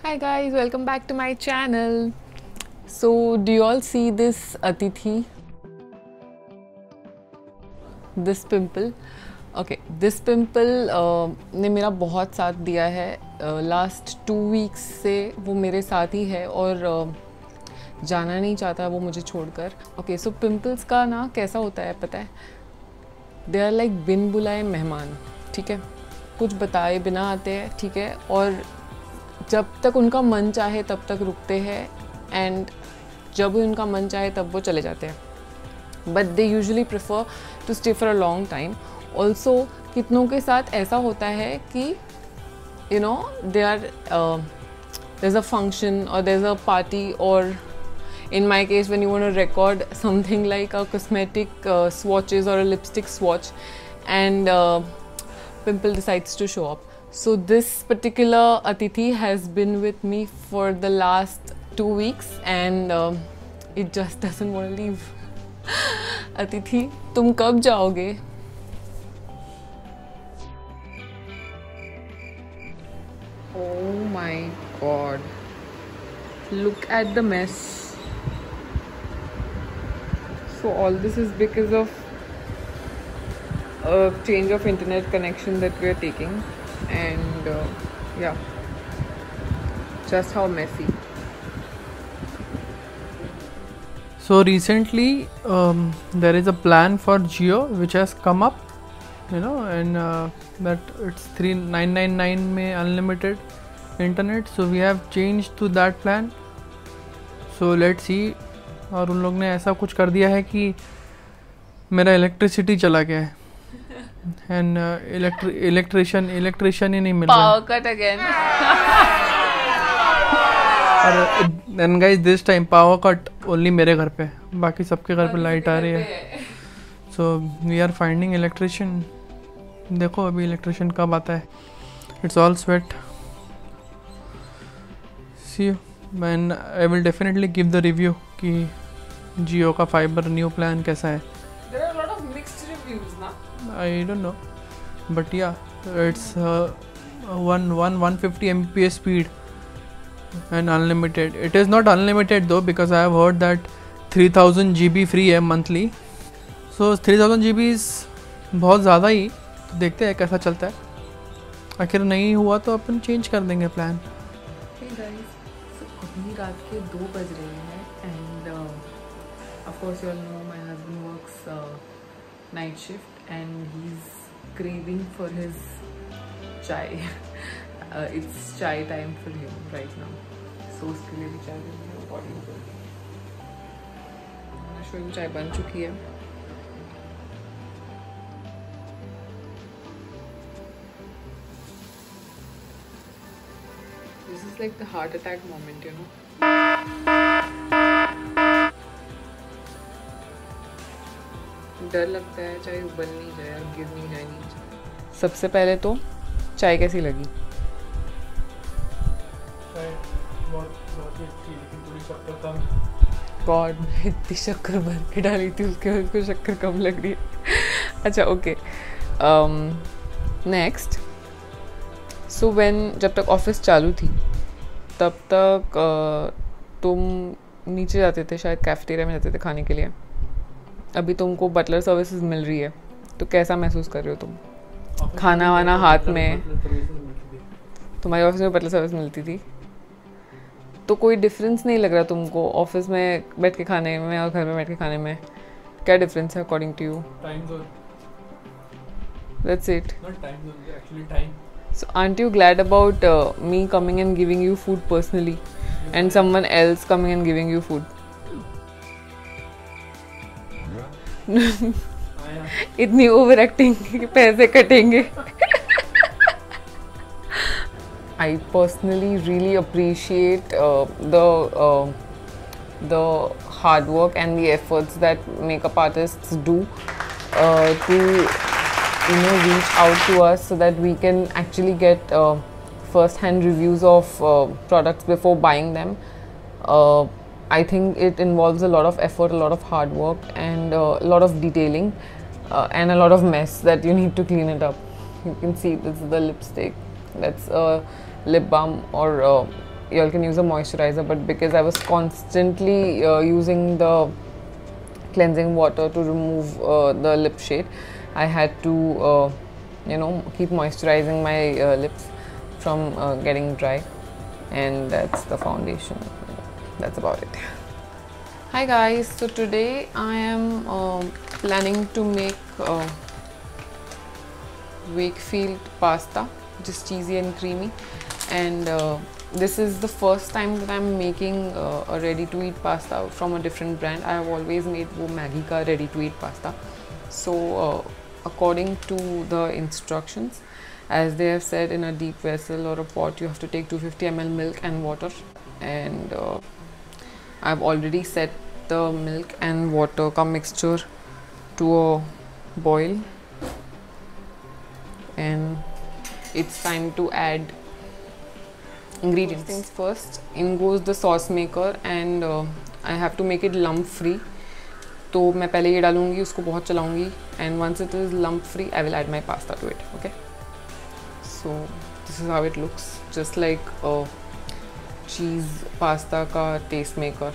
Hi guys, welcome back to my channel. So do you all see this Atithi? This pimple? Okay, this pimple ने मेरा बहुत साथ दिया है. Last 2 weeks से वो मेरे साथ ही है और जाना नहीं चाहता वो मुझे छोड़कर. Okay, so pimples का ना कैसा होता है पता है? They are like बिन बुलाए मेहमान, ठीक है? कुछ बताए बिना आते हैं, ठीक है? और जब तक उनका मन चाहे तब तक रुकते हैं एंड जब भी उनका मन चाहे तब वो चले जाते हैं. But they usually prefer to stay for a long time. Also कितनों के साथ ऐसा होता है कि you know they are there is a function और देयर इज़ अ पार्टी और in my case when you want to record something like a cosmetic swatches or a lipstick swatch and pimple decides to show up. So this particular Atithi has been with me for the last 2 weeks and it just doesn't want to leave. Atithi, तुम कब जाओगे? Oh my God! Look at the mess. So all this is because of a change of internet connection that we are taking, and yeah, just how messy. So recently there is a plan for Jio which has come up, you know, and that it's 3999 में unlimited internet. So we have changed to that plan. So let's see. और उन लोग ने ऐसा कुछ कर दिया है कि मेरा इलेक्ट्रिसिटी चला गया है एंड इलेक्ट्रिशियन ही नहीं मिल रहा. Power cut again. और then guys this time power cut only मेरे घर पे, बाकी सबके घर पे लाइट आ रही है. So we are finding electrician. देखो अभी इलेक्ट्रिशियन कब आता है. It's all sweat. See you man. I will definitely give the review कि जियो का फाइबर न्यू प्लान कैसा है. There are a lot of mixed reviews, na? I don't know but या it's 150 Mbps speed and unlimited. It is not unlimited though because I have heard that 3000 GB free है monthly. So 3000 GB is बहुत ज़्यादा ही. तो देखते हैं कैसा चलता है. आखिर नहीं हुआ तो अपन चेंज कर देंगे प्लान. Hey guys, so अभी रात के 2 बज रहे हैं and of course you all know my husband works night shift and he's craving for his chai. It's chai time for him right now. So उसके लिए भी चाय देंगे अकॉर्डिंग टू. शुरू चाय बन चुकी है. This is like the heart attack moment, you know. डर लगता है चाय उबल नहीं जाए और गिर नहीं जाए नीचे. सबसे पहले तो चाय कैसी लगी? गॉड, इतनी शक्कर भर के डाली थी उसके बाद उसको शक्कर कम लग रही है. अच्छा ओके. नेक्स्ट. सो व्हेन जब तक ऑफिस चालू थी तब तक तुम नीचे जाते थे, शायद कैफेटेरिया में जाते थे खाने के लिए. अभी तुमको बटलर सर्विसेज मिल रही है तो कैसा महसूस कर रहे हो तुम? खाना वाना हाथ में. तुम्हारे ऑफिस में बटलर सर्विस मिलती थी तो कोई डिफरेंस नहीं लग रहा तुमको ऑफिस में बैठ के खाने में और घर में बैठ के खाने में? क्या डिफरेंस है according to you? Time zone. That's it. Not time zone, actually time. So aren't you glad about me coming and giving you food personally and someone else coming and giving you food? इतनी over acting कि पैसे कटेंगे. I personally really appreciate the hard work and the efforts that makeup artists do to reach out to us so that we can actually get first-hand reviews of products before buying them. I think it involves a lot of effort, a lot of hard work, and a lot of detailing and a lot of mess that you need to clean it up. You can see this is the lipstick. That's a lip balm or you all can use a moisturizer, but because I was constantly using the cleansing water to remove the lip shade, I had to keep moisturizing my lips from getting dry. And that's the foundation. That's about it. Hi guys, so today I am planning to make Wakefield pasta, which is cheesy and creamy, and this is the first time that I'm making a ready-to-eat pasta from a different brand. I have always made वो Maggi का ready-to-eat pasta. So according to the instructions, as they have said, in a deep vessel or a pot you have to take 250 ml milk and water, and I've already set the milk and water का mixture to a boil, and it's time to add ingredients. Things first, in goes the sauce maker, and I have to make it lump free. तो मैं पहले ये डालूंगी, उसको बहुत चलाऊंगी, and once it is lump free I will add my pasta to it. Okay, so this is how it looks, just like a cheese pasta का taste maker,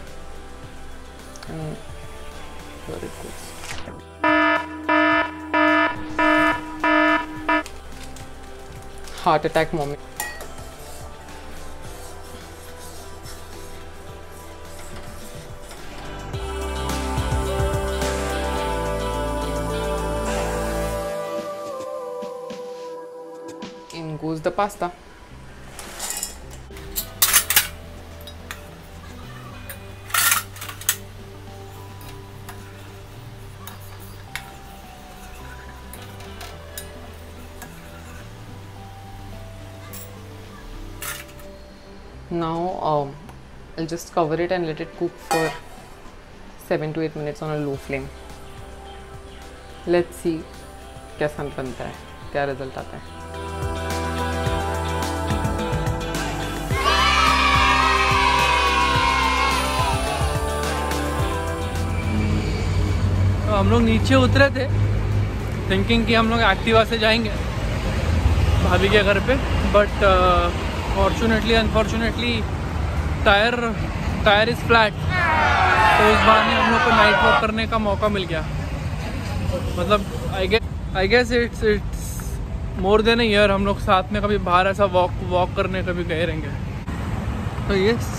and here it goes. Heart attack moment. In goes the pasta. Now I'll just cover it and let it cook for 7 to 8 minutes on a low flame. Let's see कैसा बनता है, क्या result आता है. तो हम लोग नीचे उतरे थे थिंकिंग कि हम लोग एक्टिवा से जाएंगे भाभी के घर पे, but fortunately unfortunately tyre is flat, तो उस बहाने हम लोग को नाइट वॉक करने का मौका मिल गया. मतलब I guess it's more than a year हम लोग साथ में कभी बाहर ऐसा वॉक करने कभी गए रहेंगे. तो यस,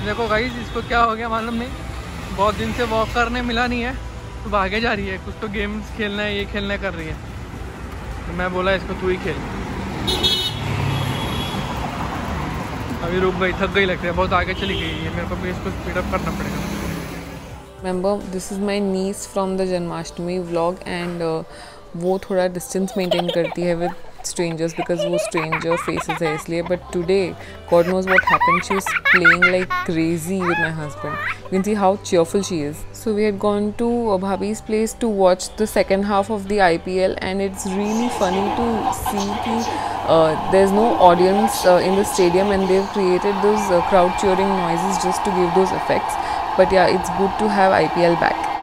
देखो गाइस, इसको क्या हो गया मालूम नहीं, बहुत दिन से वॉक करने मिला नहीं है, तो भागे जा रही है, कुछ तो गेम्स खेलना है, ये खेलना कर रही है. तो मैं बोला इसको तू ही खेल. अभी रुक गई, थक गई लगता है, बहुत आगे चली गई है, मेरे को भी इसको स्पीड अप करना पड़ेगा. Remember, this is my niece from the Janmashtami vlog, and वो थोड़ा distance maintain करती है with strangers because वो stranger faces है इसलिए. But today, God knows what happened. She was playing like crazy with my husband. You can see how cheerful she is. So we had gone to Bhabhi's place to watch the second half of the IPL, and it's really funny to see that there's no audience in the stadium, and they've created those crowd cheering noises just to give those effects. But yeah, it's good to have IPL back.